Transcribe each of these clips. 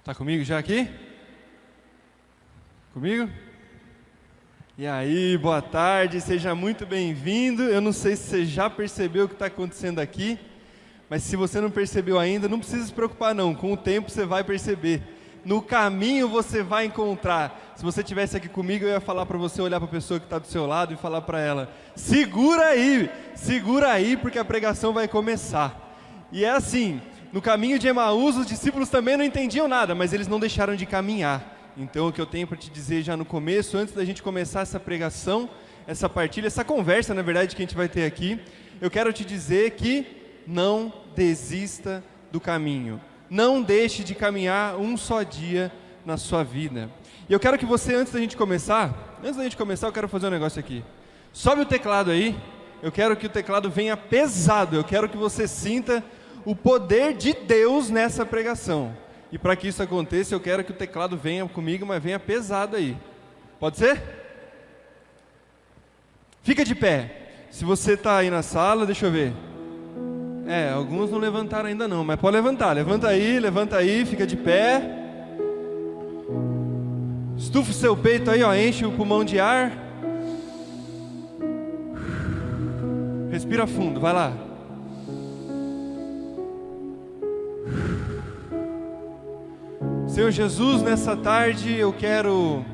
Tá comigo já aqui? Comigo? E aí, boa tarde, seja muito bem-vindo. Eu não sei se você já percebeu o que está acontecendo aqui, mas se você não percebeu ainda, não precisa se preocupar não, com o tempo você vai perceber. No caminho você vai encontrar. Se você estivesse aqui comigo, eu ia falar para você olhar para a pessoa que está do seu lado e falar para ela: segura aí, porque a pregação vai começar. E é assim, no caminho de Emaús, os discípulos também não entendiam nada, mas eles não deixaram de caminhar. Então o que eu tenho para te dizer já no começo, antes da gente começar essa pregação, essa partilha, essa conversa, na verdade, que a gente vai ter aqui, eu quero te dizer que não desista do caminho. Não deixe de caminhar um só dia na sua vida. E eu quero que você, antes da gente começar, eu quero fazer um negócio aqui. Sobe o teclado aí, eu quero que o teclado venha pesado, eu quero que você sinta o poder de Deus nessa pregação. E para que isso aconteça, eu quero que o teclado venha comigo, mas venha pesado aí. Pode ser? Fica de pé. Se você está aí na sala, deixa eu ver. Alguns não levantaram ainda não, mas pode levantar. Levanta aí, fica de pé. Estufa o seu peito aí, ó, enche o pulmão de ar. Respira fundo, vai lá. Senhor Jesus, nessa tarde eu quero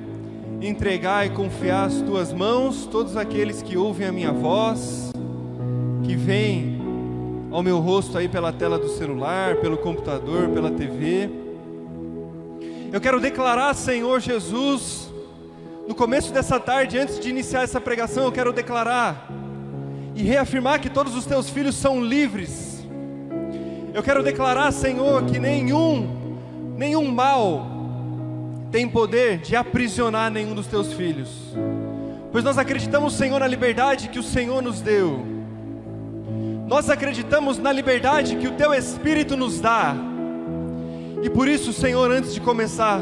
entregar e confiar as Tuas mãos, todos aqueles que ouvem a minha voz, que vêm ao meu rosto aí pela tela do celular, pelo computador, pela TV. Eu quero declarar, Senhor Jesus, no começo dessa tarde, antes de iniciar essa pregação, eu quero declarar e reafirmar que todos os Teus filhos são livres. Eu quero declarar, Senhor, que nenhum mal tem poder de aprisionar nenhum dos Teus filhos, pois nós acreditamos, Senhor, na liberdade que o Senhor nos deu. Nós acreditamos na liberdade que o Teu Espírito nos dá. E por isso, Senhor, antes de começar,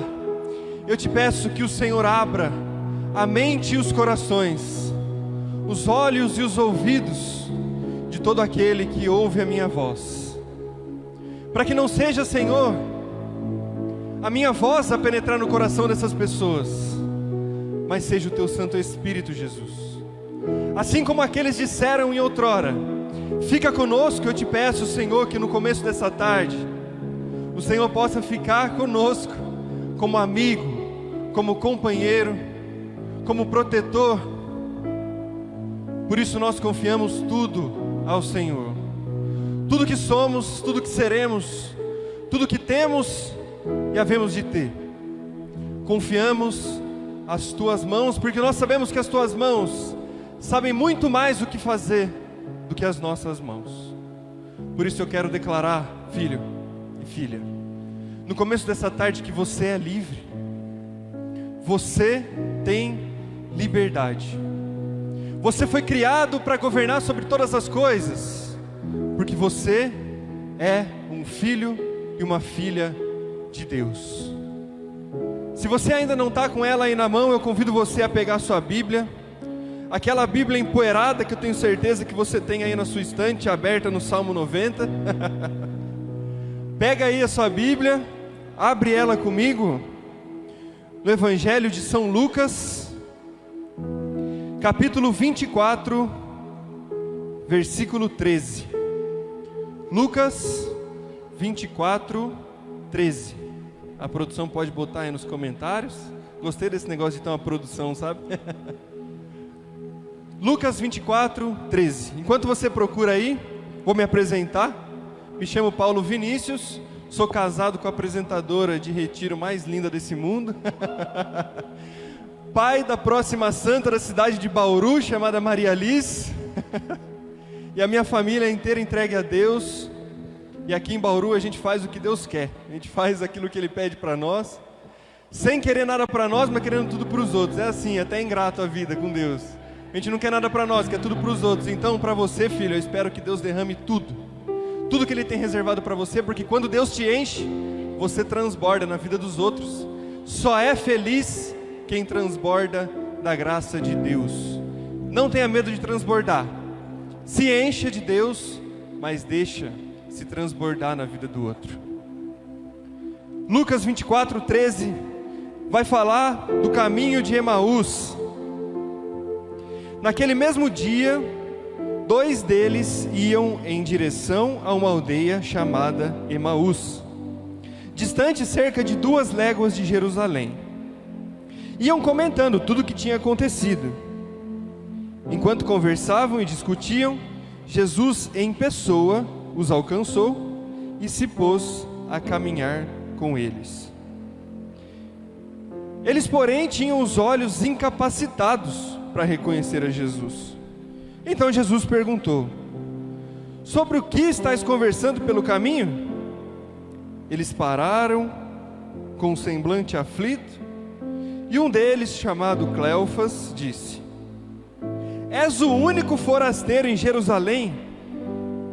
eu te peço que o Senhor abra a mente e os corações, os olhos e os ouvidos de todo aquele que ouve a minha voz, para que não seja, Senhor, a minha voz a penetrar no coração dessas pessoas, mas seja o Teu Santo Espírito, Jesus. Assim como aqueles disseram em outrora: fica conosco. Eu te peço, Senhor, que no começo dessa tarde o Senhor possa ficar conosco como amigo, como companheiro, como protetor. Por isso nós confiamos tudo ao Senhor. Tudo que somos, tudo que seremos, tudo que temos e havemos de ter, confiamos às Tuas mãos, porque nós sabemos que as Tuas mãos sabem muito mais o que fazer do que as nossas mãos. Por isso eu quero declarar, filho e filha, no começo dessa tarde, que você é livre. Você tem liberdade. Você foi criado para governar sobre todas as coisas, porque você é um filho e uma filha de Deus. Se você ainda não está com ela aí na mão, eu convido você a pegar a sua Bíblia, aquela Bíblia empoeirada que eu tenho certeza que você tem aí na sua estante, aberta no Salmo 90. Pega aí a sua Bíblia, abre ela comigo, no Evangelho de São Lucas, capítulo 24, versículo 13. Lucas 24, 13. A produção pode botar aí nos comentários. Gostei desse negócio de ter uma produção, sabe? Lucas 24, 13. Enquanto você procura aí, vou me apresentar. Me chamo Paulo Vinícius, sou casado com a apresentadora de retiro mais linda desse mundo. Pai da próxima santa da cidade de Bauru, chamada Maria Liz. E a minha família inteira entregue a Deus. E aqui em Bauru a gente faz o que Deus quer. A gente faz aquilo que Ele pede para nós, sem querer nada para nós, mas querendo tudo para os outros. É assim, até ingrato a vida com Deus. A gente não quer nada para nós, quer tudo para os outros. Então, para você, filho, eu espero que Deus derrame tudo que Ele tem reservado para você, porque quando Deus te enche, você transborda na vida dos outros. Só é feliz quem transborda da graça de Deus. Não tenha medo de transbordar. Se encha de Deus, mas deixa se transbordar na vida do outro. Lucas 24:13 vai falar do caminho de Emaús. Naquele mesmo dia, 2 deles iam em direção a uma aldeia chamada Emaús, distante cerca de 2 léguas de Jerusalém. Iam comentando tudo o que tinha acontecido. Enquanto conversavam e discutiam, Jesus em pessoa os alcançou e se pôs a caminhar com eles. Eles, porém, tinham os olhos incapacitados para reconhecer a Jesus. Então Jesus perguntou: sobre o que estáis conversando pelo caminho? Eles pararam com um semblante aflito, e um deles, chamado Cleofas, disse: és o único forasteiro em Jerusalém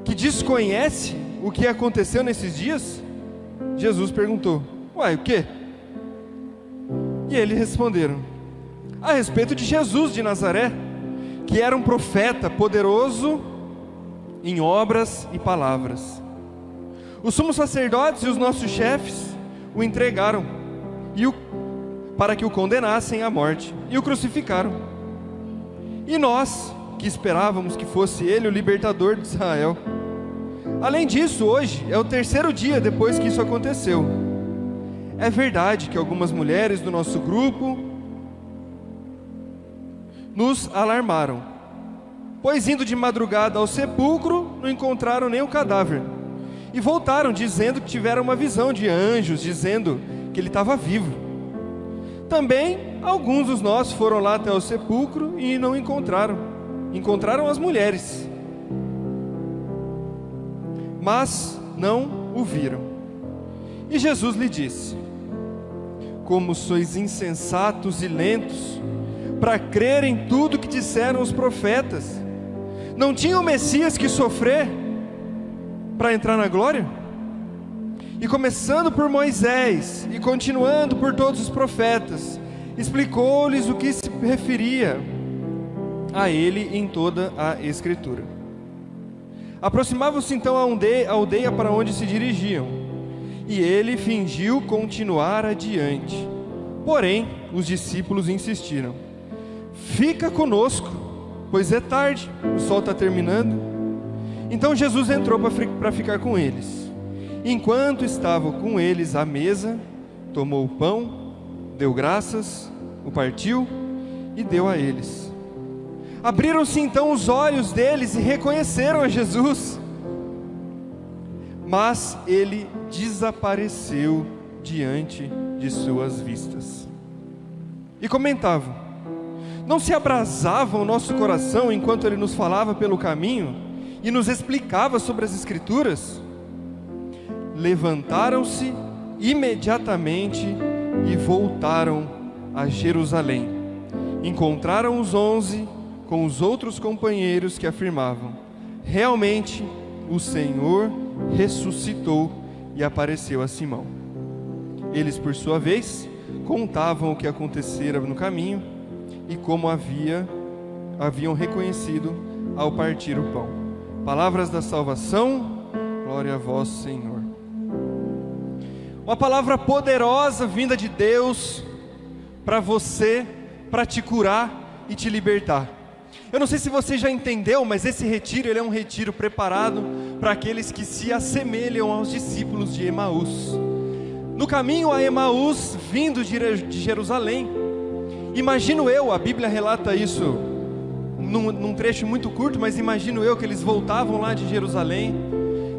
que desconhece o que aconteceu nesses dias? Jesus perguntou: uai, o quê? E eles responderam: a respeito de Jesus de Nazaré, que era um profeta poderoso em obras e palavras. Os sumos sacerdotes e os nossos chefes o entregaram para que o condenassem à morte, e o crucificaram. E nós, que esperávamos que fosse ele o libertador de Israel. Além disso, hoje é o 3º dia depois que isso aconteceu. É verdade que algumas mulheres do nosso grupo nos alarmaram, pois indo de madrugada ao sepulcro, não encontraram nem o cadáver, e voltaram dizendo que tiveram uma visão de anjos, dizendo que ele estava vivo. Também alguns dos nossos foram lá até o sepulcro e não encontraram as mulheres, mas não o viram. E Jesus lhe disse: como sois insensatos e lentos para crer em tudo que disseram os profetas. Não tinha o Messias que sofrer para entrar na glória? E começando por Moisés e continuando por todos os profetas, explicou-lhes o que se referia a ele em toda a Escritura. Aproximavam-se então a aldeia para onde se dirigiam, e ele fingiu continuar adiante. Porém, os discípulos insistiram: fica conosco, pois é tarde, o sol está terminando. Então Jesus entrou para ficar com eles. Enquanto estava com eles à mesa, tomou o pão, deu graças, o partiu e deu a eles. Abriram-se então os olhos deles e reconheceram a Jesus. Mas ele desapareceu diante de suas vistas. E comentavam: não se abrasava o nosso coração enquanto ele nos falava pelo caminho e nos explicava sobre as Escrituras? Levantaram-se imediatamente e voltaram a Jerusalém. Encontraram os 11 com os outros companheiros que afirmavam: realmente o Senhor ressuscitou e apareceu a Simão. Eles, por sua vez, contavam o que acontecera no caminho e como haviam reconhecido ao partir o pão. Palavras da salvação, glória a vós, Senhor. Uma palavra poderosa vinda de Deus para você, para te curar e te libertar. Eu não sei se você já entendeu, mas esse retiro, ele é um retiro preparado para aqueles que se assemelham aos discípulos de Emaús. No caminho a Emaús, vindo de Jerusalém, imagino eu, a Bíblia relata isso num trecho muito curto, mas imagino eu que eles voltavam lá de Jerusalém,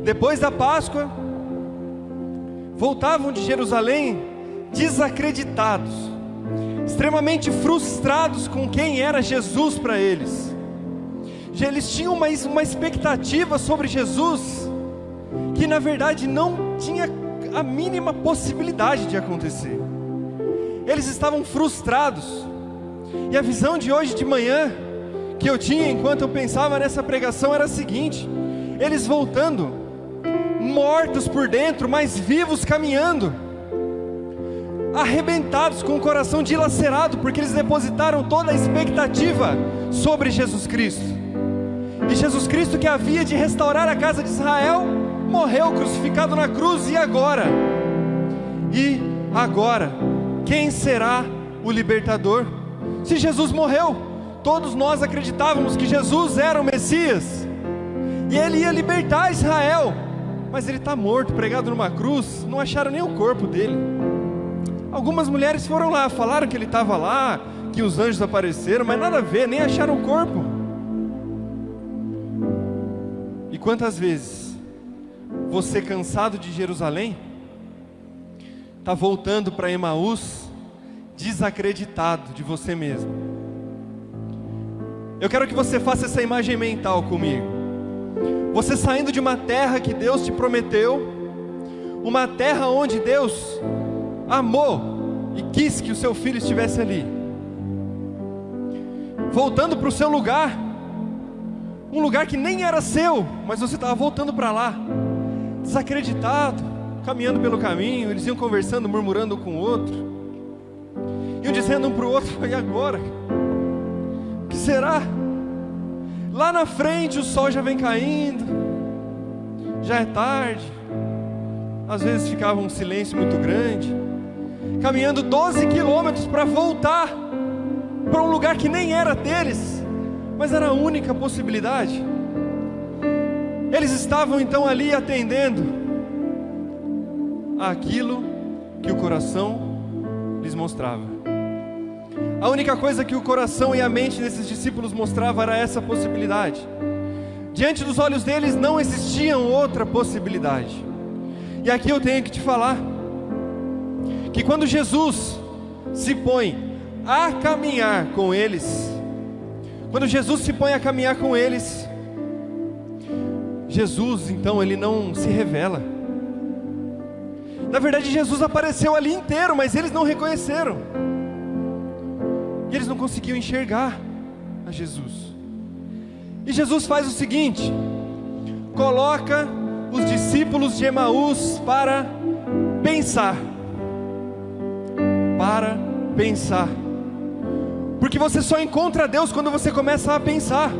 depois da Páscoa, voltavam de Jerusalém desacreditados, extremamente frustrados com quem era Jesus para eles. Eles tinham uma expectativa sobre Jesus que na verdade não tinha a mínima possibilidade de acontecer. Eles estavam frustrados. E a visão de hoje de manhã que eu tinha enquanto eu pensava nessa pregação era a seguinte: eles voltando, mortos por dentro, mas vivos caminhando, arrebentados, com o coração dilacerado, porque eles depositaram toda a expectativa sobre Jesus Cristo. E Jesus Cristo, que havia de restaurar a casa de Israel, morreu crucificado na cruz, e agora? E agora, quem será o libertador? Se Jesus morreu, todos nós acreditávamos que Jesus era o Messias, e Ele ia libertar Israel, mas Ele está morto, pregado numa cruz, não acharam nem o corpo dele. Algumas mulheres foram lá, falaram que Ele estava lá, que os anjos apareceram, mas nada a ver, nem acharam o corpo. E quantas vezes você, cansado de Jerusalém, está voltando para Emaús, desacreditado de você mesmo? Eu quero que você faça essa imagem mental comigo. Você saindo de uma terra que Deus te prometeu, uma terra onde Deus amou e quis que o seu filho estivesse ali, voltando para o seu lugar, um lugar que nem era seu, mas você estava voltando para lá, desacreditado, caminhando pelo caminho. Eles iam conversando, murmurando um com o outro, iam dizendo um para o outro: e agora? O que será? Lá na frente o sol já vem caindo, já é tarde. Às vezes ficava um silêncio muito grande, caminhando 12 quilômetros para voltar para um lugar que nem era deles, mas era a única possibilidade. Eles estavam então ali atendendo àquilo que o coração lhes mostrava. A única coisa que o coração e a mente desses discípulos mostravam era essa possibilidade. Diante dos olhos deles não existia outra possibilidade. E aqui eu tenho que te falar que quando Jesus se põe a caminhar com eles, Jesus então ele não se revela. Na verdade, Jesus apareceu ali inteiro, mas eles não reconheceram. E eles não conseguiam enxergar a Jesus. E Jesus faz o seguinte: coloca os discípulos de Emaús para pensar. Porque você só encontra Deus quando você começa a pensar.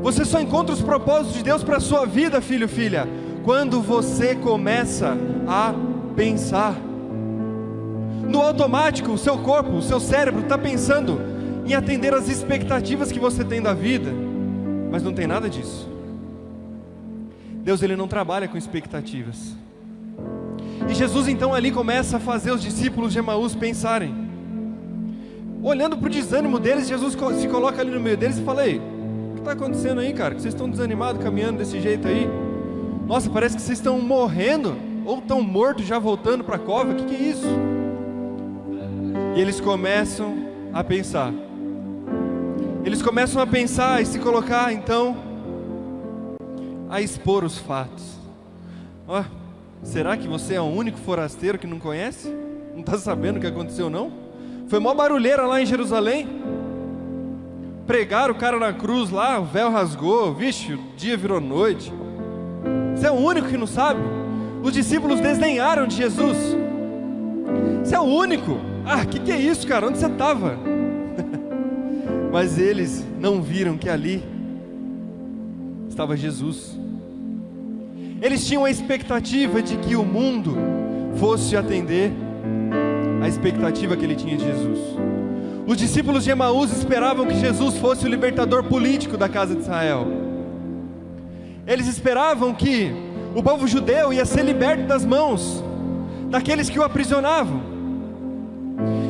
Você só encontra os propósitos de Deus para a sua vida, filho, filha, quando você começa a pensar. No automático, o seu corpo, o seu cérebro está pensando em atender às expectativas que você tem da vida, mas não tem nada disso. Deus ele não trabalha com expectativas. E Jesus então ali começa a fazer os discípulos de Emaús pensarem. Olhando para o desânimo deles, Jesus se coloca ali no meio deles e fala: ei, o que está acontecendo aí, cara? Que vocês estão desanimados caminhando desse jeito aí? Nossa, parece que vocês estão morrendo, ou estão mortos já voltando para a cova. O que é isso? E eles começam a pensar. Eles começam a pensar e se colocar então a expor os fatos. Será que você é o único forasteiro que não conhece? Não está sabendo o que aconteceu não? Foi mó barulheira lá em Jerusalém. Pregaram o cara na cruz lá, o véu rasgou, vixe, o dia virou noite. Você é o único que não sabe? Os discípulos desdenharam de Jesus. Você é o único? Que é isso, cara? Onde você estava? Mas eles não viram que ali estava Jesus. Eles tinham a expectativa de que o mundo fosse atender a expectativa que ele tinha de Jesus. Os discípulos de Emaús esperavam que Jesus fosse o libertador político da casa de Israel. Eles esperavam que o povo judeu ia ser liberto das mãos daqueles que o aprisionavam.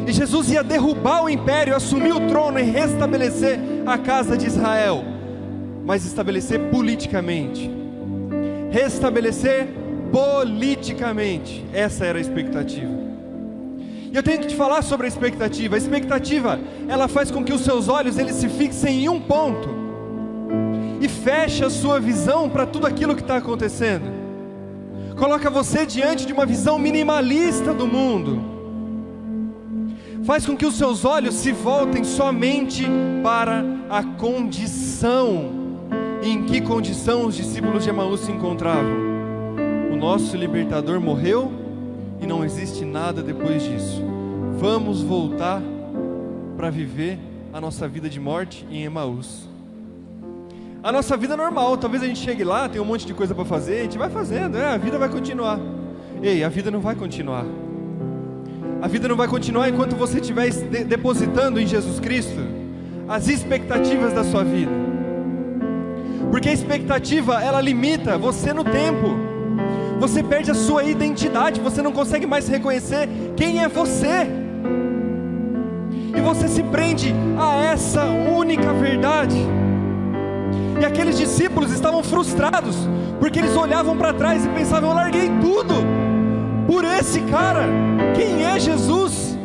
E Jesus ia derrubar o império, assumir o trono e restabelecer a casa de Israel. Mas estabelecer politicamente. Restabelecer politicamente. Essa era a expectativa. E eu tenho que te falar sobre a expectativa. A expectativa, ela faz com que os seus olhos eles se fixem em um ponto e fecha a sua visão para tudo aquilo que está acontecendo. Coloca você diante de uma visão minimalista do mundo. Faz com que os seus olhos se voltem somente para a condição. Em que condição os discípulos de Emaús se encontravam? O nosso libertador morreu e não existe nada depois disso. Vamos voltar para viver a nossa vida de morte em Emaús. A nossa vida normal, talvez a gente chegue lá, tem um monte de coisa para fazer, a gente vai fazendo, a vida vai continuar. Ei, a vida não vai continuar. A vida não vai continuar enquanto você estiver depositando em Jesus Cristo as expectativas da sua vida. Porque a expectativa, ela limita você no tempo. Você perde a sua identidade, você não consegue mais reconhecer quem é você. E você se prende a essa única verdade. E aqueles discípulos estavam frustrados, porque eles olhavam para trás e pensavam: eu larguei tudo por esse cara, quem é Jesus?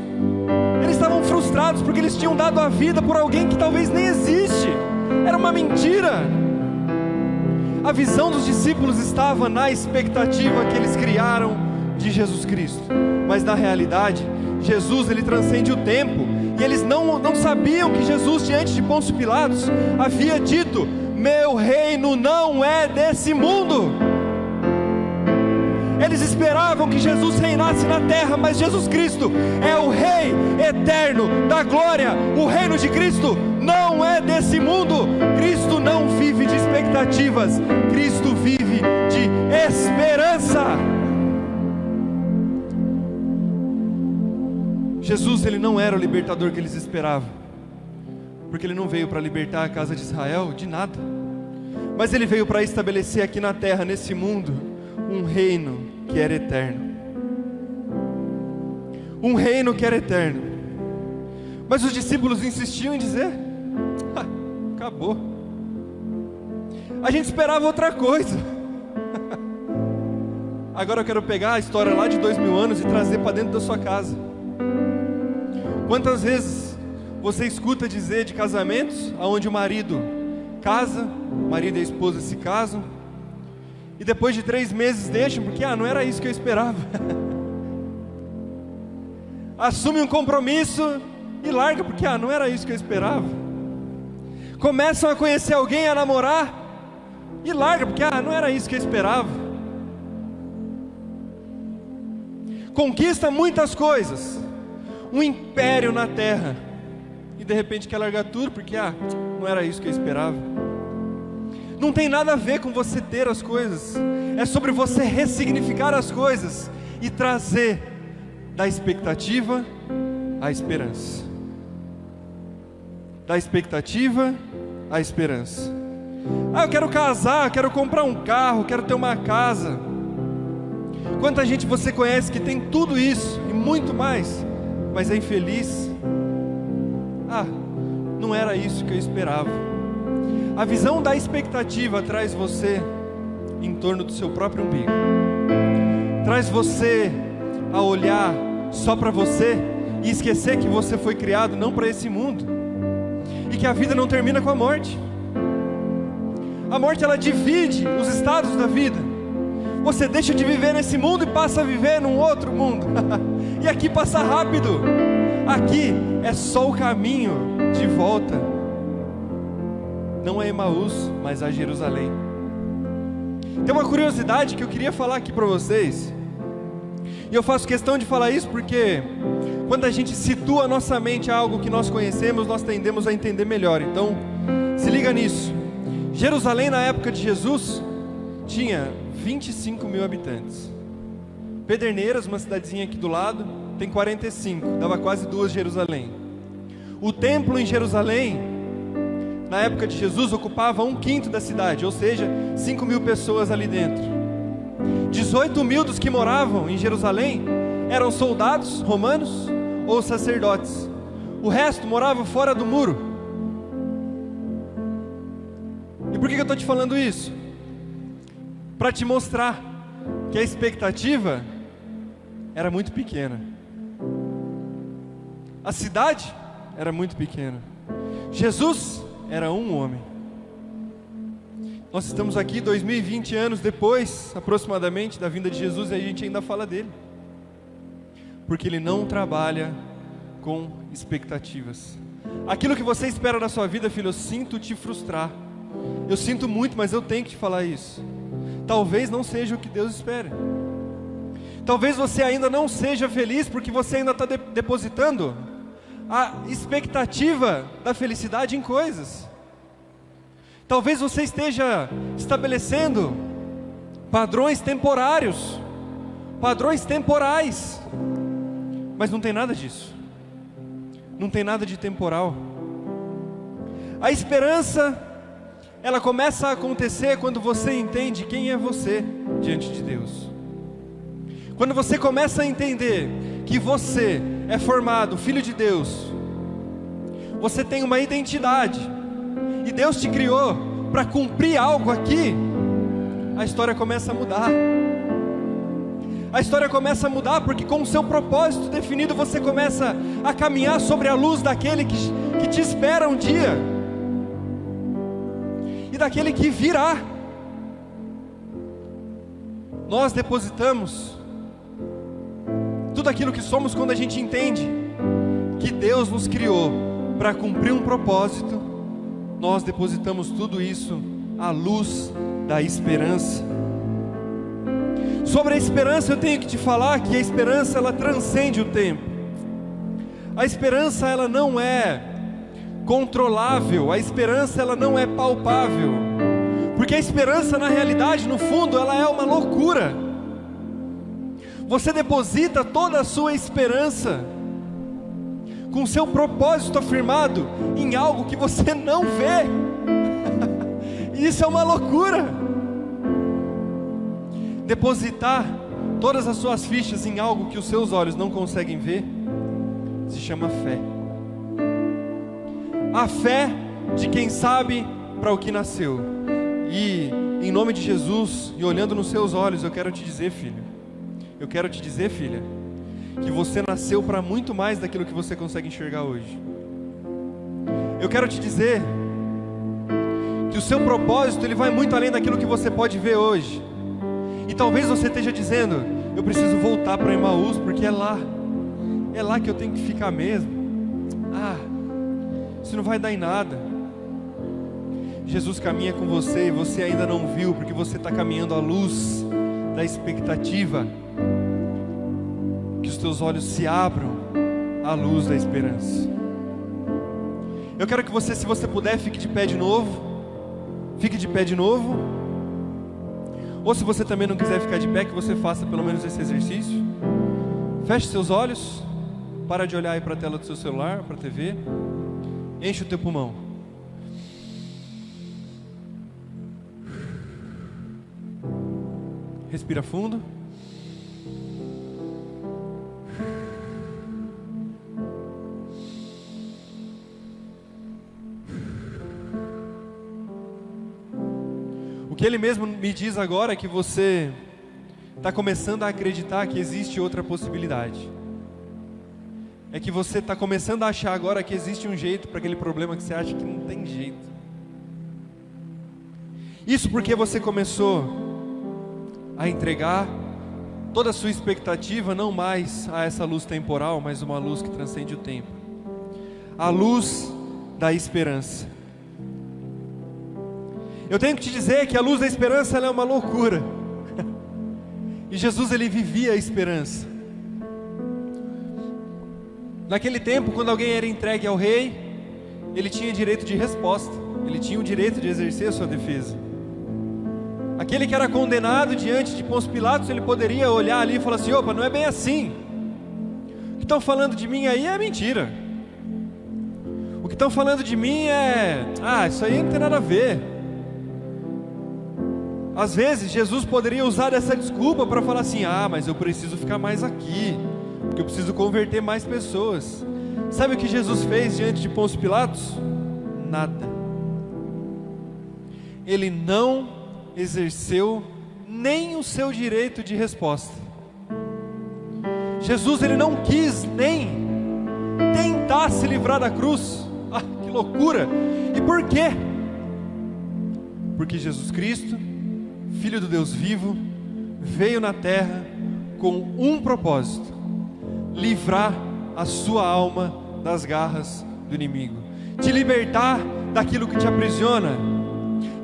Eles estavam frustrados porque eles tinham dado a vida por alguém que talvez nem existe, era uma mentira. A visão dos discípulos estava na expectativa que eles criaram de Jesus Cristo, mas na realidade, Jesus, ele transcende o tempo, e eles não sabiam que Jesus, diante de Pôncio Pilatos, havia dito: meu reino não é desse mundo. Eles esperavam que Jesus reinasse na terra, mas Jesus Cristo é o Rei eterno da glória. O reino de Cristo não é desse mundo. Cristo não vive de expectativas, Cristo vive de esperança. Jesus, ele não era o libertador que eles esperavam, porque ele não veio para libertar a casa de Israel de nada, mas ele veio para estabelecer aqui na terra, nesse mundo, um reino que era eterno. Um reino que era eterno. Mas os discípulos insistiam em dizer: acabou. A gente esperava outra coisa. Agora eu quero pegar a história lá de 2000 anos e trazer para dentro da sua casa. Quantas vezes você escuta dizer de casamentos onde o marido casa, o marido e a esposa se casam, e depois de 3 meses deixam, porque não era isso que eu esperava. Assume um compromisso e larga, porque não era isso que eu esperava. Começam a conhecer alguém, a namorar, e larga, porque não era isso que eu esperava. Conquista muitas coisas, um império na terra, e de repente quer largar tudo, porque não era isso que eu esperava. Não tem nada a ver com você ter as coisas, é sobre você ressignificar as coisas e trazer da expectativa à esperança. Da expectativa à esperança. Eu quero casar, quero comprar um carro, quero ter uma casa. Quanta gente você conhece que tem tudo isso e muito mais, mas é infeliz? Não era isso que eu esperava. A visão da expectativa traz você em torno do seu próprio umbigo, traz você a olhar só para você e esquecer que você foi criado não para esse mundo, e que a vida não termina com a morte. A morte, ela divide os estados da vida. Você deixa de viver nesse mundo e passa a viver num outro mundo. E aqui passa rápido. Aqui é só o caminho de volta. Não é Emaús, mas a Jerusalém. Tem uma curiosidade que eu queria falar aqui para vocês, e eu faço questão de falar isso porque quando a gente situa a nossa mente a algo que nós conhecemos, nós tendemos a entender melhor. Então, se liga nisso. Jerusalém, na época de Jesus, tinha 25 mil habitantes. Pederneiras, uma cidadezinha aqui do lado, tem 45, dava quase 2 Jerusalém. O templo em Jerusalém, na época de Jesus, ocupava 1/5 da cidade, ou seja, 5 mil pessoas ali dentro. 18 mil dos que moravam em Jerusalém eram soldados romanos ou sacerdotes. O resto morava fora do muro. E por que eu estou te falando isso? Para te mostrar que a expectativa era muito pequena. A cidade era muito pequena. Jesus era um homem. Nós estamos aqui 2020 anos depois, aproximadamente, da vinda de Jesus, e a gente ainda fala dele, porque ele não trabalha com expectativas. Aquilo que você espera da sua vida, filho, eu sinto te frustrar. Eu sinto muito, mas eu tenho que te falar isso. Talvez não seja o que Deus espera. Talvez você ainda não seja feliz, porque você ainda está depositando a expectativa da felicidade em coisas. Talvez você esteja estabelecendo padrões temporários, padrões temporais, Mas não tem nada disso. Não tem nada de temporal. A esperança, ela começa a acontecer quando você entende quem é você diante de Deus. Quando você começa a entender que você é formado filho de Deus, você tem uma identidade, e Deus te criou para cumprir algo aqui, a história começa a mudar. A história começa a mudar porque com o seu propósito definido, você começa a caminhar sobre a luz daquele que te espera um dia, e daquele que virá. Nós depositamos tudo aquilo que somos quando a gente entende que Deus nos criou para cumprir um propósito. Nós depositamos tudo isso à luz da esperança. Sobre a esperança, eu tenho que te falar que a esperança, ela transcende o tempo. A esperança, ela não é controlável. A esperança, ela não é palpável. Porque a esperança, na realidade, no fundo, ela é uma loucura. Você deposita toda a sua esperança com seu propósito afirmado em algo que você não vê. Isso é uma loucura. Depositar todas as suas fichas em algo que os seus olhos não conseguem ver se chama fé. A fé de quem sabe para o que nasceu. E em nome de Jesus, e olhando nos seus olhos, eu quero te dizer, filho, eu quero te dizer, filha, que você nasceu para muito mais daquilo que você consegue enxergar hoje. Eu quero te dizer que o seu propósito, ele vai muito além daquilo que você pode ver hoje. E talvez você esteja dizendo: eu preciso voltar para Emaús, porque é lá que eu tenho que ficar mesmo. Isso não vai dar em nada. Jesus caminha com você e você ainda não viu, porque você está caminhando à luz da expectativa. Que os teus olhos se abram à luz da esperança. Eu quero que você, se você puder, fique de pé de novo. Fique de pé de novo. Ou se você também não quiser ficar de pé, que você faça pelo menos esse exercício. Feche seus olhos. Para de olhar aí para a tela do seu celular, para a TV. Enche o teu pulmão. Respira fundo. O que Ele mesmo me diz agora é que você está começando a acreditar que existe outra possibilidade. É que você está começando a achar agora que existe um jeito para aquele problema que você acha que não tem jeito. Isso porque você começou a entregar toda a sua expectativa não mais a essa luz temporal, mas uma luz que transcende o tempo. A luz da esperança. Eu tenho que te dizer que a luz da esperança, ela é uma loucura. E Jesus, ele vivia a esperança. Naquele tempo, quando alguém era entregue ao rei, ele tinha direito de resposta. Ele tinha o direito de exercer a sua defesa. Aquele que era condenado diante de Pôncio Pilatos, ele poderia olhar ali e falar assim: opa, não é bem assim. O que estão falando de mim aí é mentira. O que estão falando de mim é... isso aí não tem nada a ver. Às vezes, Jesus poderia usar essa desculpa para falar assim: mas eu preciso ficar mais aqui, porque eu preciso converter mais pessoas. Sabe o que Jesus fez diante de Pôncio Pilatos? Nada. Ele não exerceu nem o seu direito de resposta. Jesus, ele não quis nem tentar se livrar da cruz. Que loucura! E por quê? Porque Jesus Cristo, Filho do Deus vivo, veio na terra com um propósito: livrar a sua alma das garras do inimigo, te libertar daquilo que te aprisiona,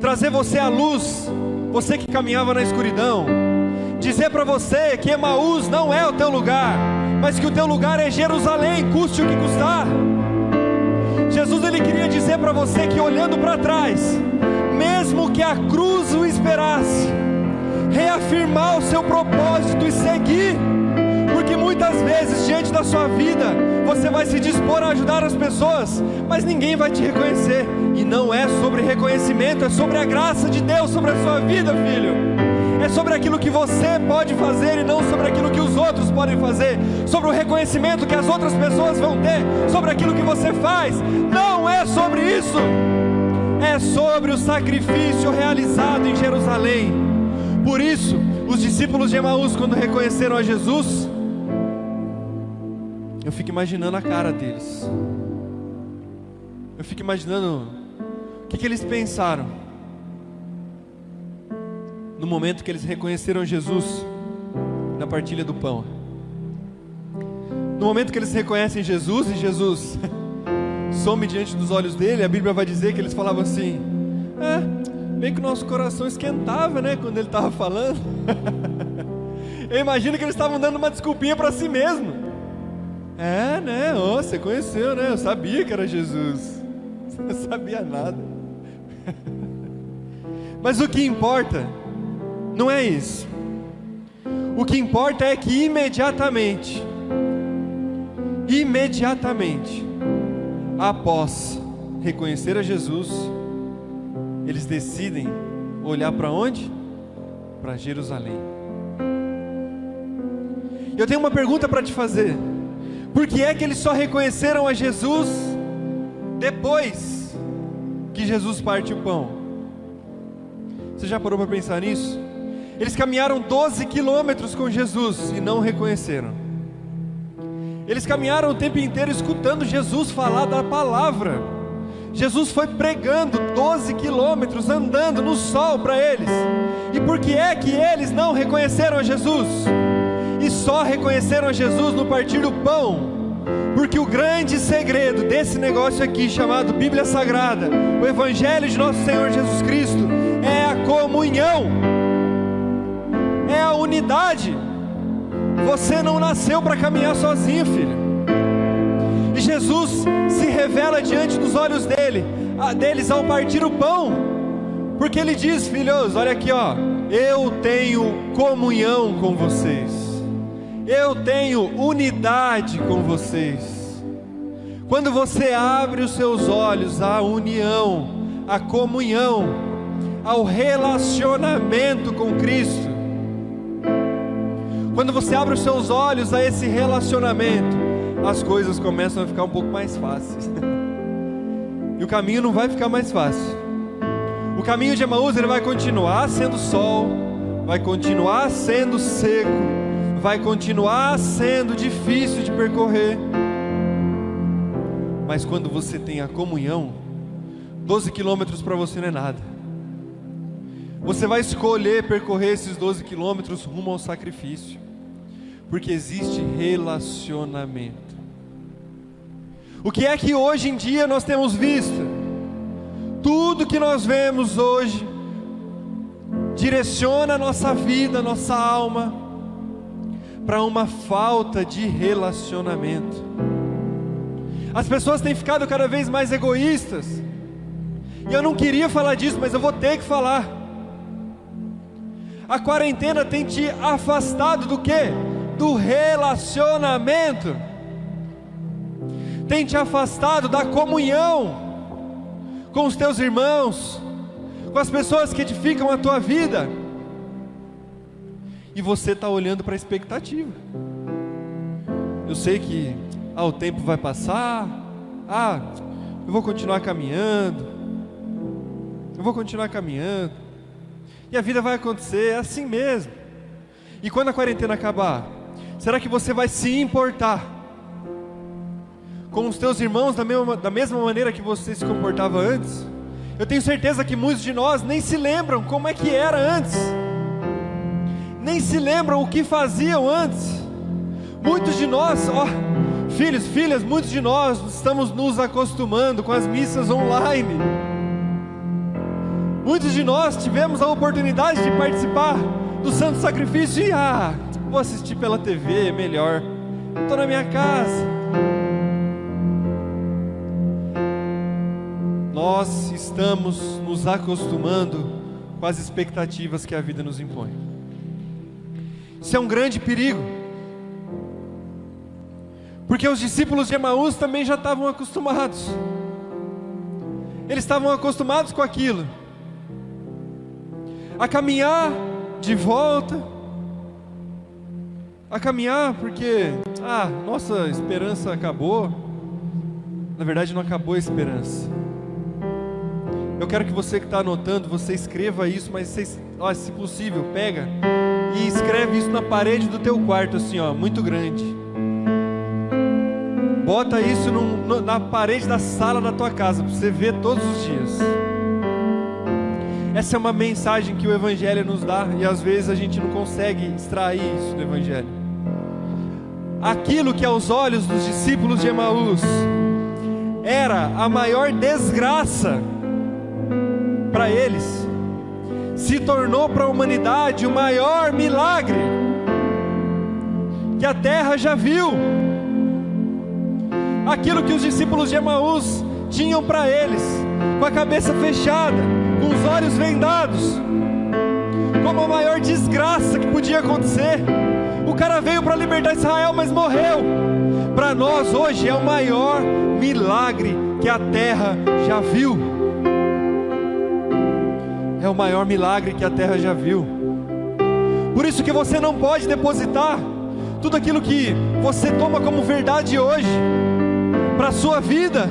trazer você à luz, você que caminhava na escuridão, dizer para você que Emaús não é o teu lugar, mas que o teu lugar é Jerusalém, custe o que custar. Jesus, ele queria dizer para você que, olhando para trás, mesmo que a cruz o esperasse, reafirmar o seu propósito e seguir, porque muitas vezes, diante das da sua vida, você vai se dispor a ajudar as pessoas, mas ninguém vai te reconhecer. E não é sobre reconhecimento, é sobre a graça de Deus sobre a sua vida, filho. É sobre aquilo que você pode fazer e não sobre aquilo que os outros podem fazer, sobre o reconhecimento que as outras pessoas vão ter, sobre aquilo que você faz. Não é sobre isso, é sobre o sacrifício realizado em Jerusalém. Por isso, os discípulos de Emaús, quando reconheceram a Jesus, eu fico imaginando a cara deles, eu fico imaginando o que eles pensaram no momento que eles reconheceram Jesus na partilha do pão. No momento que eles reconhecem Jesus e Jesus some diante dos olhos dele, a Bíblia vai dizer que eles falavam assim: bem que o nosso coração esquentava, né, quando ele estava falando. Eu imagino que eles estavam dando uma desculpinha para si mesmo. Né, você conheceu, né, eu sabia que era Jesus. Você não sabia nada. Mas o que importa não é isso. O que importa é que imediatamente, após reconhecer a Jesus, eles decidem olhar para onde? Para Jerusalém. Eu tenho uma pergunta para te fazer: por que é que eles só reconheceram a Jesus depois que Jesus parte o pão? Você já parou para pensar nisso? Eles caminharam 12 quilômetros com Jesus e não reconheceram. Eles caminharam o tempo inteiro escutando Jesus falar da palavra. Jesus foi pregando 12 quilômetros, andando no sol para eles. E por que é que eles não reconheceram a Jesus? E só reconheceram a Jesus no partir do pão? Porque o grande segredo desse negócio aqui, chamado Bíblia Sagrada, o Evangelho de nosso Senhor Jesus Cristo, é a comunhão, é a unidade. Você não nasceu para caminhar sozinho, filho. E Jesus se revela diante dos olhos deles ao partir o pão, porque Ele diz: filhos, olha aqui, eu tenho comunhão com vocês, eu tenho unidade com vocês. Quando você abre os seus olhos à união, à comunhão, ao relacionamento com Cristo, quando você abre os seus olhos a esse relacionamento, as coisas começam a ficar um pouco mais fáceis. E o caminho não vai ficar mais fácil. O caminho de Emaús, ele vai continuar sendo sol, vai continuar sendo seco, vai continuar sendo difícil de percorrer. Mas quando você tem a comunhão, 12 quilômetros para você não é nada. Você vai escolher percorrer esses 12 quilômetros rumo ao sacrifício, porque existe relacionamento. O que é que hoje em dia nós temos visto? Tudo que nós vemos hoje direciona a nossa vida, a nossa alma, para uma falta de relacionamento. As pessoas têm ficado cada vez mais egoístas, e eu não queria falar disso, mas eu vou ter que falar. A quarentena tem te afastado do quê? Do relacionamento. Tem te afastado da comunhão com os teus irmãos, com as pessoas que edificam a tua vida. E você está olhando para a expectativa. Eu sei que o tempo vai passar, eu vou continuar caminhando, e a vida vai acontecer, é assim mesmo. E quando a quarentena acabar, será que você vai se importar com os teus irmãos da mesma maneira que você se comportava antes? Eu tenho certeza que muitos de nós nem se lembram como é que era antes, nem se lembram o que faziam antes. Muitos de nós, filhos, filhas, muitos de nós estamos nos acostumando com as missas online. Muitos de nós tivemos a oportunidade de participar do Santo Sacrifício e vou assistir pela TV, é melhor, estou na minha casa. Nós estamos nos acostumando com as expectativas que a vida nos impõe. Isso é um grande perigo, Porque os discípulos de Emaús também já estavam acostumados. Eles estavam acostumados com aquilo, a caminhar de volta, a caminhar porque, nossa esperança acabou. Na verdade não acabou a esperança. Eu quero que você que está anotando, você escreva isso, mas se possível, pega e escreve isso na parede do teu quarto, assim, muito grande. Bota isso na parede da sala da tua casa, para você ver todos os dias. Essa é uma mensagem que o Evangelho nos dá, e às vezes a gente não consegue extrair isso do Evangelho. Aquilo que aos olhos dos discípulos de Emaús era a maior desgraça para eles, se tornou para a humanidade o maior milagre que a terra já viu. Aquilo que os discípulos de Emaús tinham para eles, com a cabeça fechada, com os olhos vendados, como a maior desgraça que podia acontecer. O cara veio para libertar Israel, mas morreu. Para nós hoje é o maior milagre que a terra já viu. É o maior milagre que a terra já viu. Por isso que você não pode depositar tudo aquilo que você toma como verdade hoje para a sua vida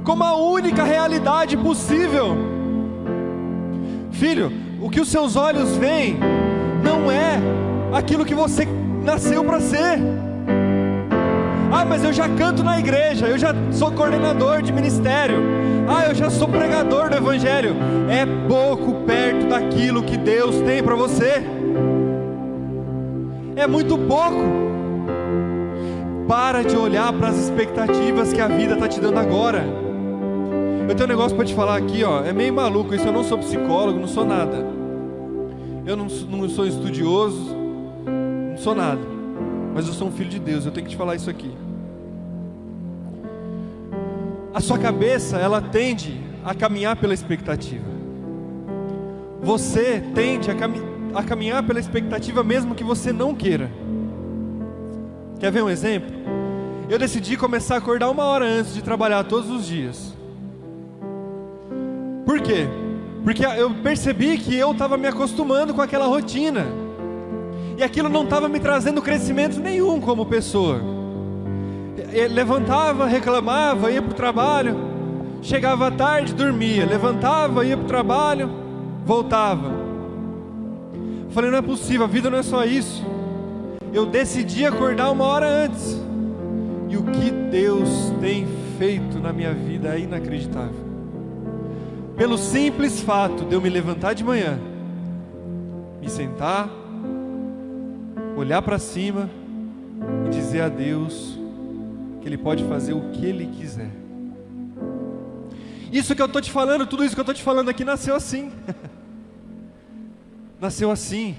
como a única realidade possível. Filho, o que os seus olhos veem não é aquilo que você nasceu para ser. Mas eu já canto na igreja, eu já sou coordenador de ministério, eu já sou pregador do Evangelho. É pouco perto daquilo que Deus tem para você. É muito pouco. Para de olhar para as expectativas que a vida está te dando agora. Eu tenho um negócio para te falar aqui, é meio maluco isso. Eu não sou psicólogo, não sou nada. Eu não sou estudioso, não sou nada. Mas eu sou um filho de Deus, eu tenho que te falar isso aqui. A sua cabeça, ela tende a caminhar pela expectativa. Você tende a caminhar pela expectativa mesmo que você não queira. Quer ver um exemplo? Eu decidi começar a acordar 1 hora antes de trabalhar todos os dias. Por quê? Porque eu percebi que eu estava me acostumando com aquela rotina, e aquilo não estava me trazendo crescimento nenhum como pessoa. Eu levantava, reclamava, ia para o trabalho, chegava à tarde, dormia, levantava, ia para o trabalho, voltava. Falei, não é possível, a vida não é só isso. Eu decidi acordar 1 hora antes, e o que Deus tem feito na minha vida é inacreditável. Pelo simples fato de eu me levantar de manhã, me sentar, olhar para cima e dizer a Deus que Ele pode fazer o que Ele quiser. Isso que eu estou te falando, tudo isso que eu estou te falando aqui nasceu assim. Nasceu assim,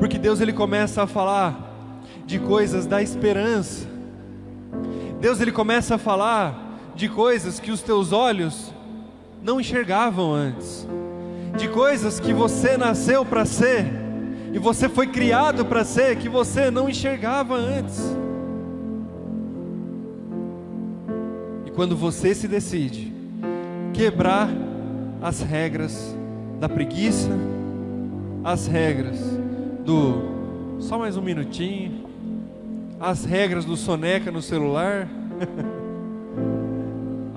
porque Deus Ele começa a falar de coisas da esperança. Deus Ele começa a falar de coisas que os teus olhos não enxergavam antes, de coisas que você nasceu para ser, e você foi criado para ser, que você não enxergava antes. E quando você se decide quebrar as regras da preguiça, as regras do só mais um minutinho, as regras do soneca no celular,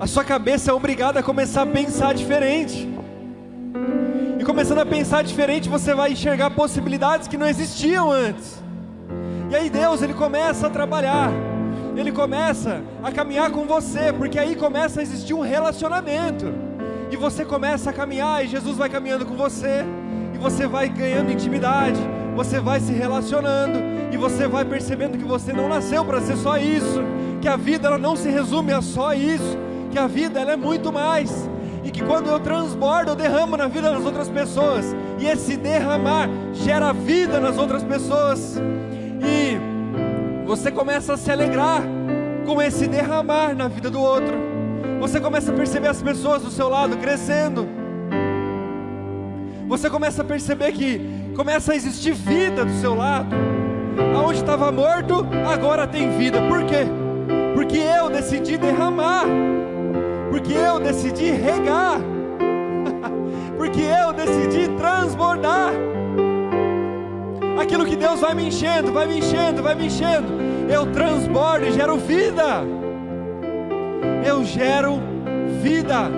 a sua cabeça é obrigada a começar a pensar diferente. E começando a pensar diferente, você vai enxergar possibilidades que não existiam antes. E aí Deus, Ele começa a trabalhar, Ele começa a caminhar com você, porque aí começa a existir um relacionamento. E você começa a caminhar, e Jesus vai caminhando com você, e você vai ganhando intimidade, você vai se relacionando, e você vai percebendo que você não nasceu para ser só isso, que a vida ela não se resume a só isso, que a vida ela é muito mais, e que quando eu transbordo, eu derramo na vida das outras pessoas, e esse derramar gera vida nas outras pessoas, e você começa a se alegrar com esse derramar na vida do outro. Você começa a perceber as pessoas do seu lado crescendo, você começa a perceber que começa a existir vida do seu lado, Aonde estava morto, agora tem vida. Por quê? Porque eu decidi derramar, porque eu decidi regar, porque eu decidi transbordar. Aquilo que Deus vai me enchendo, vai me enchendo, vai me enchendo, eu transbordo e gero vida. Eu gero vida.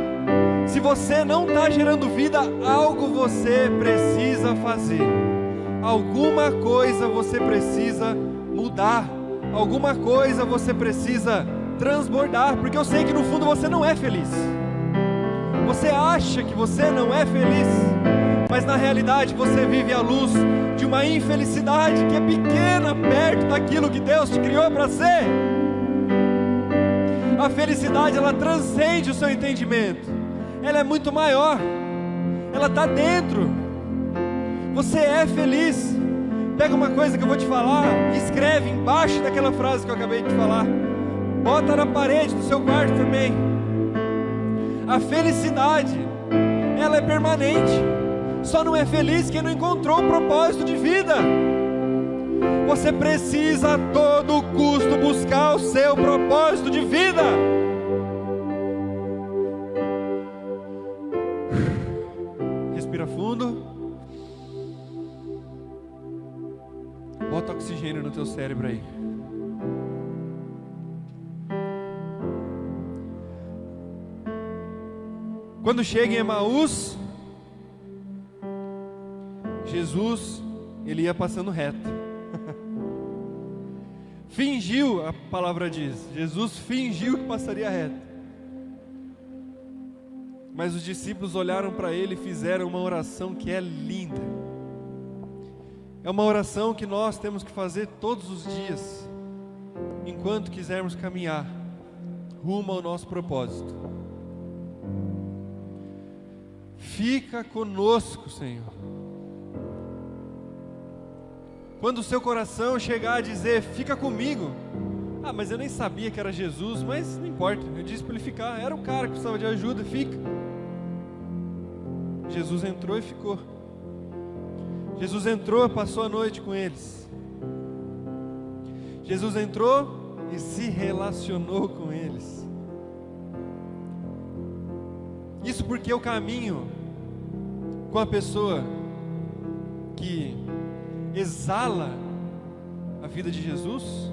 Se você não está gerando vida, algo você precisa fazer. Alguma coisa você precisa mudar. Alguma coisa você precisa transbordar. Porque eu sei que no fundo você não é feliz. Você acha que você não é feliz, mas na realidade você vive à luz de uma infelicidade que é pequena perto daquilo que Deus te criou para ser. A felicidade, ela transcende o seu entendimento. Ela é muito maior. Ela está dentro. Você é feliz. Pega uma coisa que eu vou te falar, escreve embaixo daquela frase que eu acabei de falar. Bota na parede do seu quarto também. A felicidade, ela é permanente. Só não é feliz quem não encontrou o propósito de vida. Você precisa a todo custo buscar o seu propósito de vida. Respira fundo. Bota oxigênio no teu cérebro aí. Quando chega em Emaús, Jesus, ele ia passando reto. Fingiu, a palavra diz, Jesus fingiu que passaria reto. Mas os discípulos olharam para ele e fizeram uma oração que é linda. É uma oração que nós temos que fazer todos os dias, enquanto quisermos caminhar rumo ao nosso propósito. Fica conosco, Senhor. Quando o seu coração chegar a dizer, fica comigo. Ah, mas eu nem sabia que era Jesus, mas não importa, eu disse para ele ficar. Era um cara que precisava de ajuda, fica. Jesus entrou e ficou. Jesus entrou e passou a noite com eles. Jesus entrou e se relacionou com eles. Isso porque o caminho com a pessoa que exala a vida de Jesus,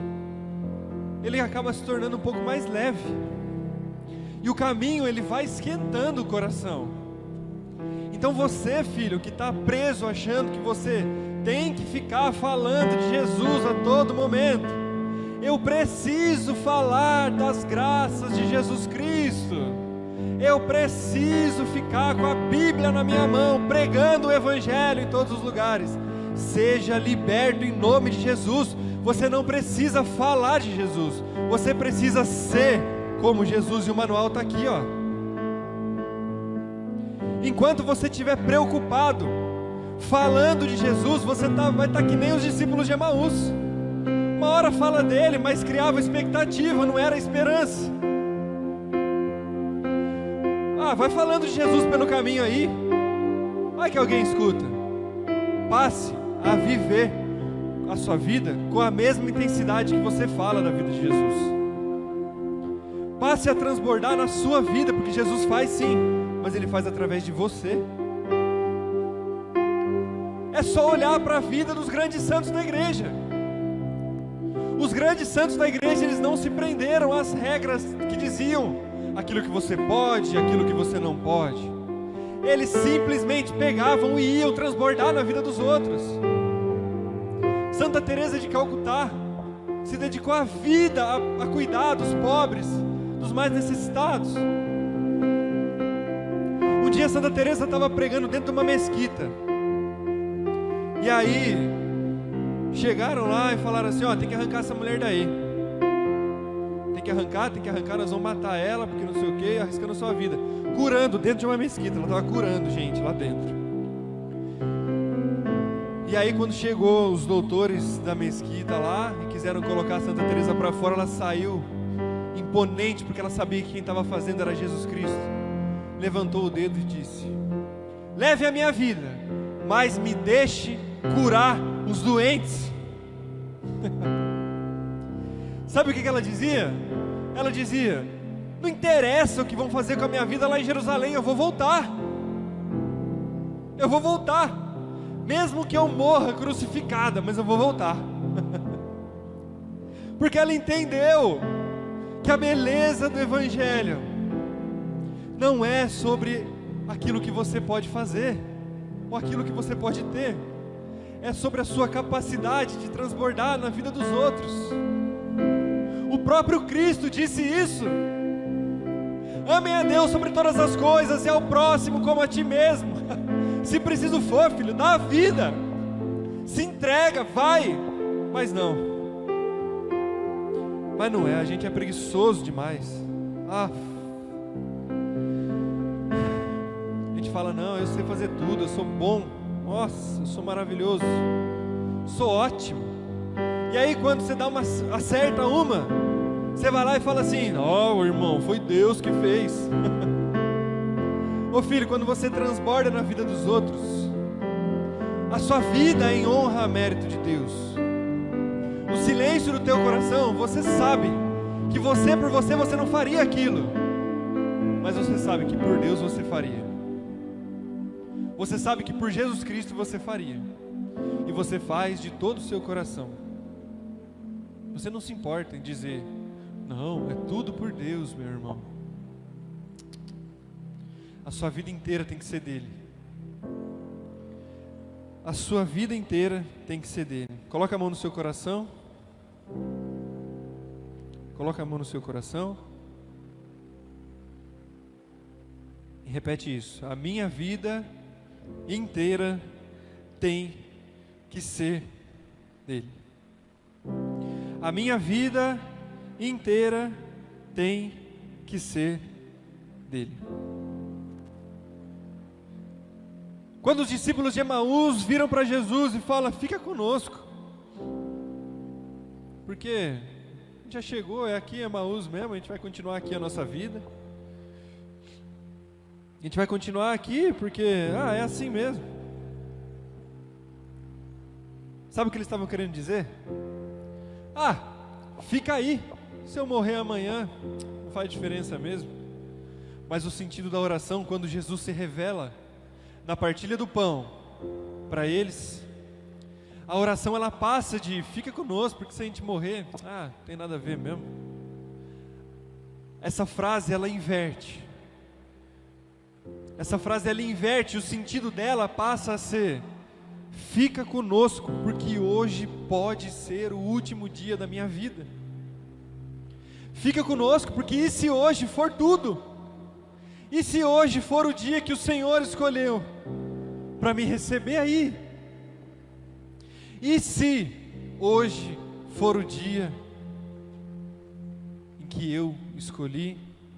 ele acaba se tornando um pouco mais leve. E o caminho, ele vai esquentando o coração. Então você, filho, que está preso achando que você tem que ficar falando de Jesus a todo momento, eu preciso falar das graças de Jesus Cristo. Eu preciso ficar com a Bíblia na minha mão, pregando o Evangelho em todos os lugares. Seja liberto em nome de Jesus. Você não precisa falar de Jesus, você precisa ser como Jesus. E o manual está aqui, ó. Enquanto você estiver preocupado falando de Jesus, você vai estar que nem os discípulos de Emaús. Uma hora fala dele, mas criava expectativa, não era esperança. Ah, vai falando de Jesus pelo caminho aí, vai que alguém escuta. Passe a viver a sua vida com a mesma intensidade que você fala da vida de Jesus. Passe a transbordar na sua vida, porque Jesus faz sim, mas Ele faz através de você. É só olhar para a vida dos grandes santos da igreja. Os grandes santos da igreja, eles não se prenderam às regras que diziam aquilo que você pode, aquilo que você não pode. Eles simplesmente pegavam e iam transbordar na vida dos outros. Santa Teresa de Calcutá se dedicou a vida a cuidar dos pobres, dos mais necessitados. Um dia Santa Teresa estava pregando dentro de uma mesquita. E aí chegaram lá e falaram assim, ó, tem que arrancar essa mulher daí. Tem que arrancar, nós vamos matar ela, porque não sei o que, arriscando a sua vida. Curando dentro de uma mesquita, ela estava curando gente lá dentro. E aí quando chegou os doutores da mesquita lá, e quiseram colocar a Santa Teresa para fora, ela saiu imponente, porque ela sabia que quem estava fazendo era Jesus Cristo. Levantou o dedo e disse, leve a minha vida, mas me deixe curar os doentes. Sabe o que ela dizia? Ela dizia: não interessa o que vão fazer com a minha vida lá em Jerusalém, eu vou voltar. Eu vou voltar, mesmo que eu morra crucificada, mas eu vou voltar. Porque ela entendeu que a beleza do Evangelho não é sobre aquilo que você pode fazer, ou aquilo que você pode ter, é sobre a sua capacidade de transbordar na vida dos outros. O próprio Cristo disse isso: amem a Deus sobre todas as coisas e ao próximo como a ti mesmo. Se preciso for, filho, dá a vida, se entrega, vai. Mas não é, a gente é preguiçoso demais. A gente fala: não, eu sei fazer tudo, eu sou bom, nossa, eu sou maravilhoso, sou ótimo. E aí quando você acerta uma, você vai lá e fala assim: ó, irmão, foi Deus que fez. Ô filho, quando você transborda na vida dos outros, a sua vida é em honra a mérito de Deus. No silêncio do teu coração, você sabe que por você não faria aquilo, mas você sabe que por Deus você faria. Você sabe que por Jesus Cristo você faria, e você faz de todo o seu coração. Você não se importa em dizer: não, é tudo por Deus, meu irmão. A sua vida inteira tem que ser dele. A sua vida inteira tem que ser dele. Coloca a mão no seu coração. Coloca a mão no seu coração. E repete isso: a minha vida inteira tem que ser dele. A minha vida inteira tem que ser dele. Quando os discípulos de Emaús viram para Jesus e falam: fica conosco, porque a gente já chegou, é aqui Emaús mesmo, a gente vai continuar aqui a nossa vida, a gente vai continuar aqui porque, é assim mesmo. Sabe o que eles estavam querendo dizer? Fica aí, se eu morrer amanhã, não faz diferença mesmo. Mas o sentido da oração, quando Jesus se revela na partilha do pão para eles, a oração ela passa de fica conosco, porque se a gente morrer, não tem nada a ver mesmo. Essa frase ela inverte. Essa frase ela inverte, o sentido dela passa a ser: fica conosco, porque hoje pode ser o último dia da minha vida. Fica conosco, porque e se hoje for tudo? E se hoje for o dia que o Senhor escolheu para me receber aí? E se hoje for o dia em que eu escolhi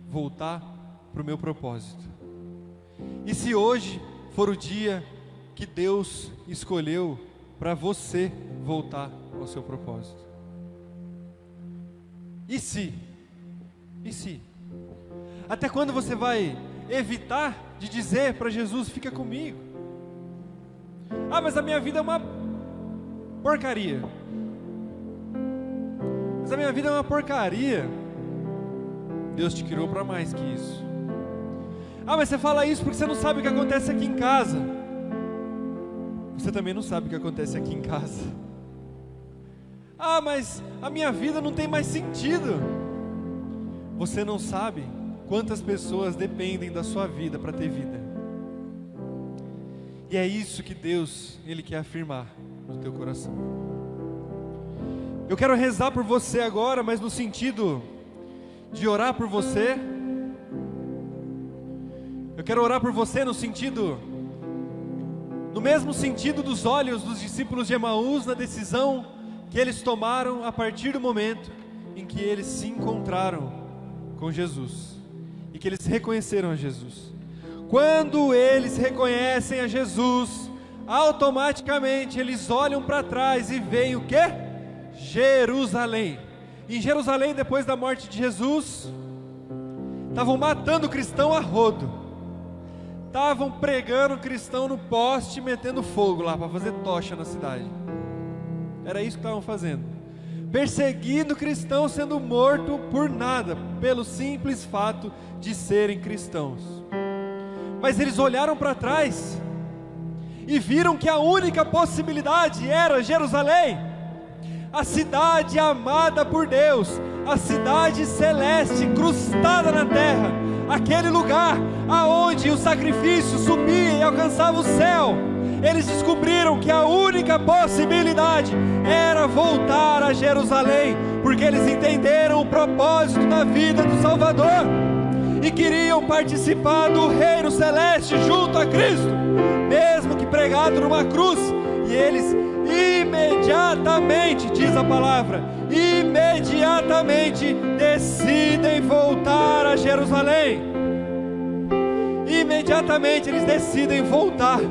voltar para o meu propósito? E se hoje for o dia que Deus escolheu para você voltar ao seu propósito? E se? E se? Até quando você vai evitar de dizer para Jesus: fica comigo? Mas a minha vida é uma porcaria. Mas a minha vida é uma porcaria. Deus te criou para mais que isso. Mas você fala isso porque você não sabe o que acontece aqui em casa. Você também não sabe o que acontece aqui em casa. Mas a minha vida não tem mais sentido. Você não sabe quantas pessoas dependem da sua vida para ter vida. E é isso que Deus, Ele quer afirmar no teu coração. Eu quero rezar por você agora, mas no sentido de orar por você. Eu quero orar por você no mesmo sentido dos olhos dos discípulos de Emaús na decisão que eles tomaram a partir do momento em que eles se encontraram com Jesus e que eles reconheceram a Jesus. Quando eles reconhecem a Jesus, automaticamente eles olham para trás e veem o quê? Jerusalém. Em Jerusalém, depois da morte de Jesus, estavam matando cristão a rodo, estavam pregando cristão no poste, metendo fogo lá para fazer tocha na cidade. Era isso que estavam fazendo. perseguindo cristãos, sendo morto por nada, pelo simples fato de serem cristãos. Mas eles olharam para trás e viram que a única possibilidade era Jerusalém, a cidade amada por Deus, a cidade celeste incrustada na terra, aquele lugar aonde o sacrifício subia e alcançava o céu. Eles descobriram que a única possibilidade era voltar a Jerusalém, porque eles entenderam o propósito da vida do Salvador e queriam participar do reino celeste junto a Cristo, mesmo que pregado numa cruz. E eles imediatamente, diz a palavra, imediatamente decidem voltar a Jerusalém. Imediatamente eles decidem voltar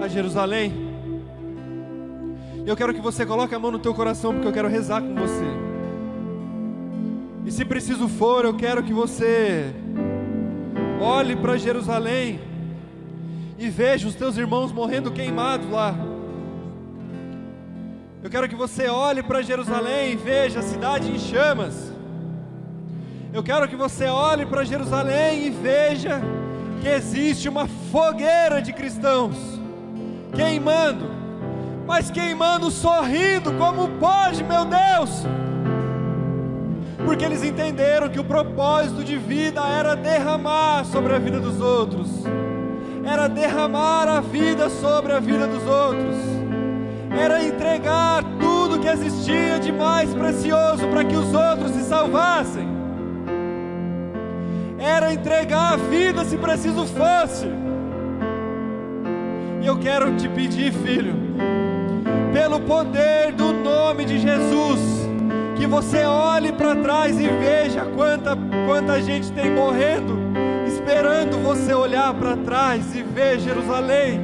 a Jerusalém. Eu quero que você coloque a mão no teu coração, porque eu quero rezar com você. E se preciso for, eu quero que você olhe para Jerusalém e veja os teus irmãos morrendo queimados lá. Eu quero que você olhe para Jerusalém e veja a cidade em chamas. Eu quero que você olhe para Jerusalém e veja que existe uma fogueira de cristãos queimando, mas queimando sorrindo. Como pode, meu Deus? Porque eles entenderam que o propósito de vida era derramar sobre a vida dos outros, era derramar a vida sobre a vida dos outros, era entregar tudo que existia de mais precioso para que os outros se salvassem, era entregar a vida se preciso fosse. E eu quero te pedir, filho, pelo poder do nome de Jesus, que você olhe para trás e veja quanta gente tem morrendo, esperando você olhar para trás e ver Jerusalém,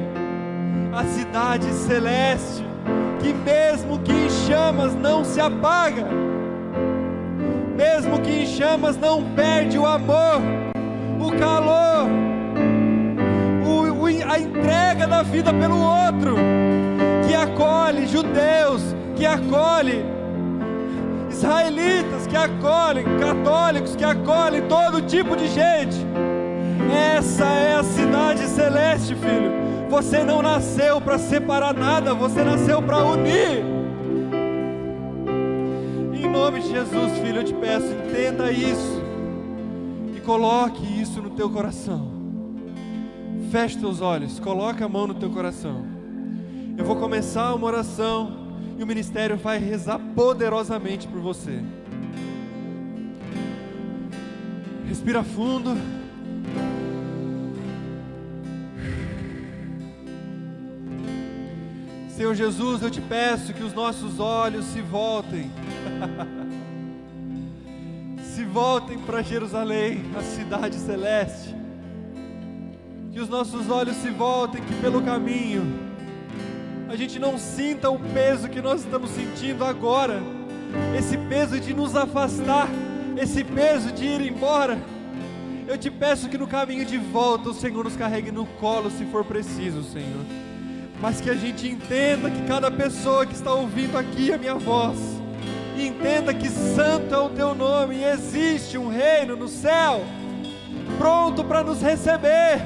a cidade celeste, que mesmo que em chamas não se apaga, mesmo que em chamas não perde o amor, o calor, a entrega da vida pelo outro, que acolhe judeus, que acolhe israelitas, que acolhem católicos, que acolhem todo tipo de gente. Essa é a cidade celeste, filho. Você não nasceu para separar nada, você nasceu para unir. Em nome de Jesus, filho, eu te peço, entenda isso e coloque isso no teu coração. Feche teus olhos, coloca a mão no teu coração. Eu vou começar uma oração e o ministério vai rezar poderosamente por você. Respira fundo. Senhor Jesus, eu te peço que os nossos olhos se voltem se voltem para Jerusalém, a cidade celeste. Que os nossos olhos se voltem, que pelo caminho a gente não sinta o peso que nós estamos sentindo agora, esse peso de nos afastar, esse peso de ir embora. Eu te peço que no caminho de volta o Senhor nos carregue no colo se for preciso, Senhor, mas que a gente entenda que cada pessoa que está ouvindo aqui a minha voz, entenda que santo é o teu nome e existe um reino no céu pronto para nos receber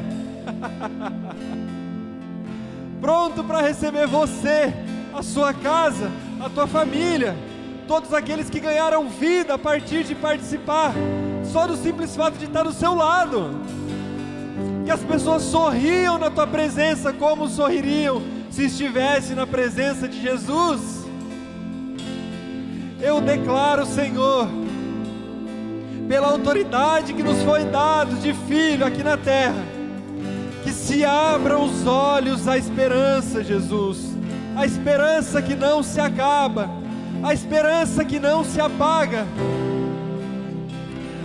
pronto para receber você, a sua casa, a tua família, todos aqueles que ganharam vida a partir de participar, só do simples fato de estar do seu lado. Que as pessoas sorriam na tua presença como sorririam se estivesse na presença de Jesus. Eu declaro, Senhor, pela autoridade que nos foi dado de filho aqui na terra, que se abram os olhos à esperança, Jesus, a esperança que não se acaba, a esperança que não se apaga,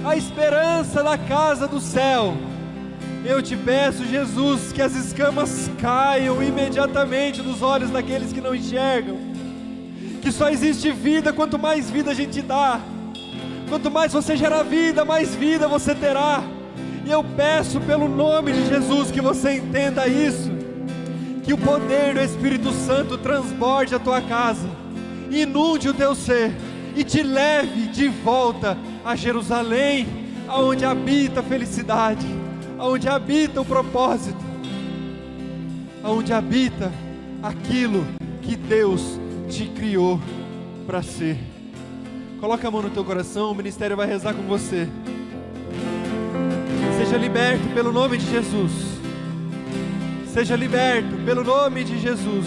a esperança da casa do céu. Eu te peço, Jesus, que as escamas caiam imediatamente dos olhos daqueles que não enxergam, que só existe vida quanto mais vida a gente dá, quanto mais você gera vida, mais vida você terá. E eu peço pelo nome de Jesus que você entenda isso, que o poder do Espírito Santo transborde a tua casa, inunde o teu ser, e te leve de volta a Jerusalém, aonde habita a felicidade, aonde habita o propósito, aonde habita aquilo que Deus te criou para ser. Coloca a mão no teu coração, o ministério vai rezar com você. Seja liberto pelo nome de Jesus. Seja liberto pelo nome de Jesus.